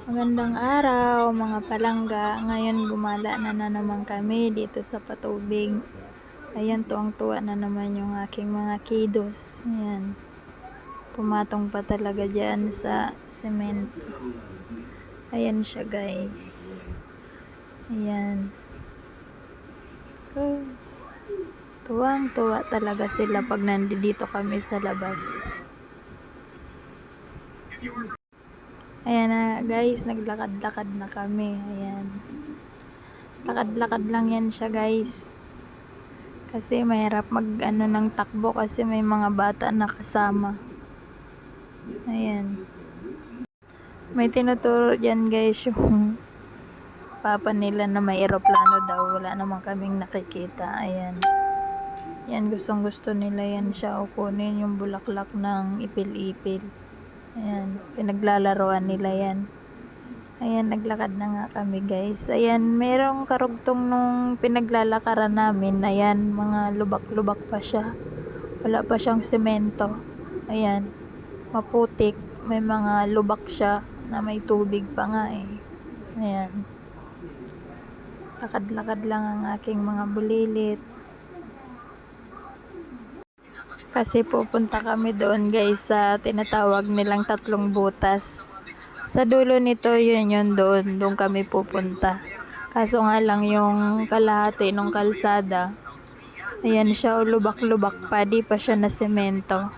Magandang araw mga palangga. Ngayon gumala na naman kami dito sa patubig. Ayan, tuwang-tuwa na naman yung aking mga kiddos. Ayan. Pumatong pa talaga dyan sa semento. Ayan siya guys. Ayan. Oh. Tuwang-tuwa talaga sila pag nandito kami sa labas. Ayan na guys, naglakad-lakad na kami. Ayan. Lakad-lakad lang yan siya guys. Kasi mahirap mag ng takbo kasi may mga bata na kasama. Ayan. May tinuturo dyan guys yung papa nila na may eroplano daw. Wala naman kaming nakikita. Ayan. Yan, gustong gusto nila yan siya o kunin yung bulaklak ng ipil-ipil. Ayan, pinaglalaroan nila yan. Ayan, naglakad na nga kami guys. Ayan, merong karugtong nung pinaglalakaran namin. Ayan, mga lubak-lubak pa siya. Wala pa siyang semento. Ayan, maputik. May mga lubak siya na may tubig pa nga eh. Ayan. Lakad-lakad lang ang aking mga bulilit. Kasi pupunta kami doon guys sa tinatawag nilang tatlong butas. Sa dulo nito yun doon kami pupunta. Kaso nga lang yung kalahati ng kalsada, ayan siya, lubak-lubak pa, di pa siya na semento.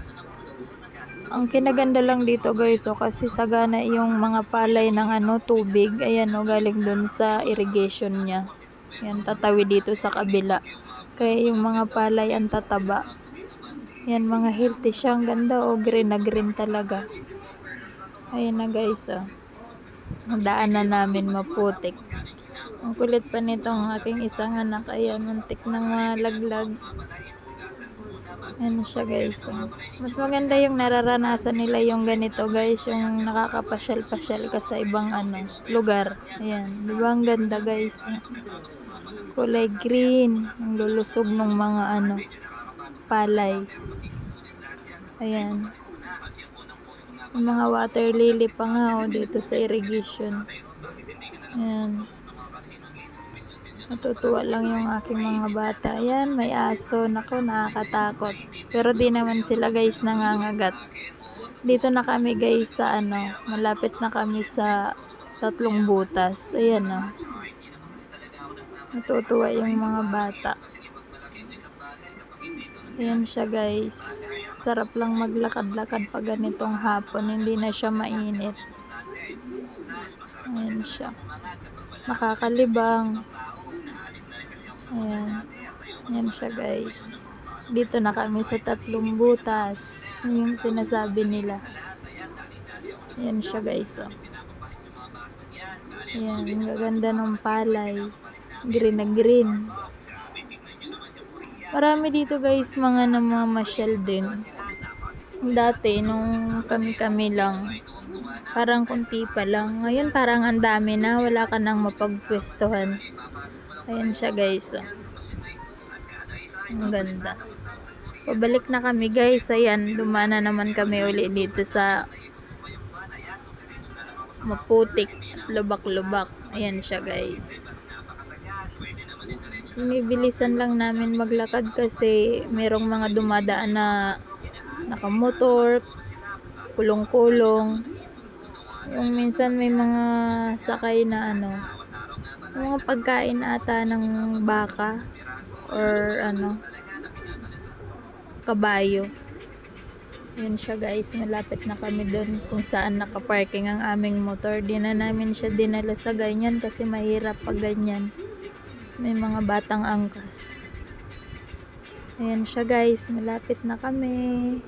Ang kinaganda lang dito guys, kasi sagana yung mga palay ng tubig, ayan galing doon sa irrigation niya. Ayan, tatawid dito sa kabila. Kaya yung mga palay ang tataba. Yan, mga healthy siya. Ang ganda green na green talaga. Ayan na guys ang daanan namin maputik. Ang kulit pa nitong aking isang anak. Ayan, muntik nang malaglag. Ayan siya guys Mas maganda yung nararanasan nila yung ganito guys, yung nakakapasyal-pasyal ka sa ibang lugar. Ayan, diba ang ganda guys kulay green. Ang lulusog ng mga palay. Ayan. Yung mga water lily pa nga dito sa irrigation. Ayan. Natutuwa lang yung aking mga bata. Ayan, may aso. Naku, nakakatakot. Pero di naman sila guys nangangagat. Dito na kami guys sa malapit na kami sa tatlong butas. Ayan Natutuwa yung mga bata. Ayan siya guys. Sarap lang maglakad-lakad pag ganitong hapon. Hindi na siya mainit. Ayan siya. Nakakalibang. Ayan. Ayan siya guys. Dito na kami sa tatlong butas. Yung sinasabi nila. Ayan siya guys Ayan. Ang gaganda ng palay. Green na green. Marami dito guys mga namamasyal din. Dati nung kami lang, parang kunti pa lang. Ngayon parang ang dami na, wala ka nang mapagpwestuhan. Ayan siya guys Ang ganda. Pabalik na kami guys. Ayan, dumana naman kami uli dito sa maputik at lubak-lubak. Ayan siya guys Binibilisan lang namin maglakad kasi merong mga dumadaan na nakamotor, kulong-kulong. Yung minsan may mga sakay na mga pagkain ata ng baka or kabayo. Yun siya guys, malapit na kami doon kung saan nakaparking ang aming motor. Di na namin siya dinala sa ganyan kasi mahirap pag ganyan. May mga batang angkas. Ayan siya guys, malapit na kami.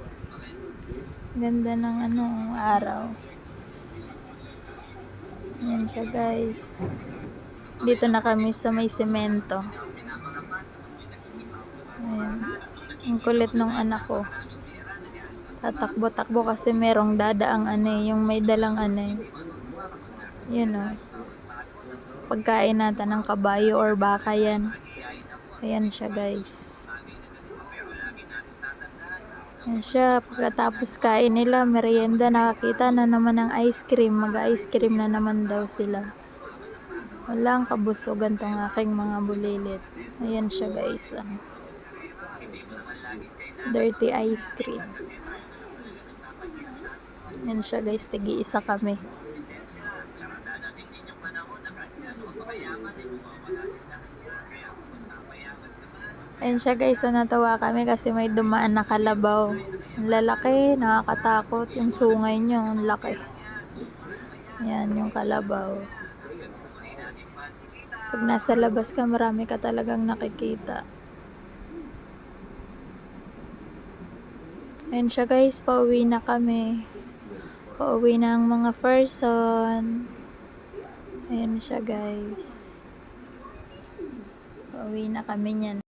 Ganda ng araw. Ayan siya guys. Dito na kami sa may semento. Ayan. Ang kulit ng anak ko. Tatakbo-takbo kasi merong dadaang yung may dalang Yun pagkain natin ng kabayo or baka yan. Ayan siya guys. Yan siya, pagkatapos kain nila, merienda, nakakita na naman ng ice cream. Mag-ice cream na naman daw sila. Walang kabusugan tong aking mga bulilit. Ayan siya guys. Dirty ice cream. Ayan siya guys, tigi-isa kami. Ayan siya guys, so natawa kami kasi may dumaan na kalabaw. Ang lalaki, nakakatakot. Yung sungay niyo, ang laki. Ayan yung kalabaw. Pag nasa labas ka, marami ka talagang nakikita. Ayan siya guys, pauwi na kami. Pauwi na ang mga person. Ayan siya guys. Pauwi na kami niyan.